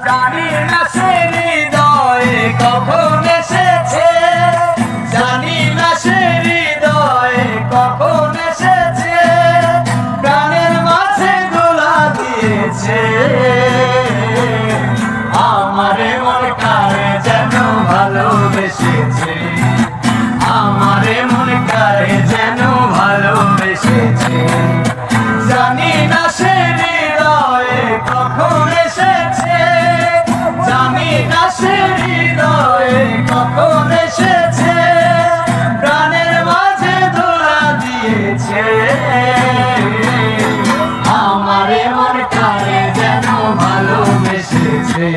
জানি না সে হৃদয়ে কখন এসেছে, জানি না সে হৃদয়ে কখন এসেছে, প্রাণের মাঝে দোলা দিয়েছে। আমারে মন কারে যেন ভালোবেসেছে, আমারে মন কারে যেন ভালোবেসেছে। জানি না সে হৃদয়ে কখন এসেছে, জানি না সে হৃদয়ে কখন এসেছে, প্রাণের মাঝে দোলা দিয়েছে। আমারে মন কারে যেন ভালোবেসেছে।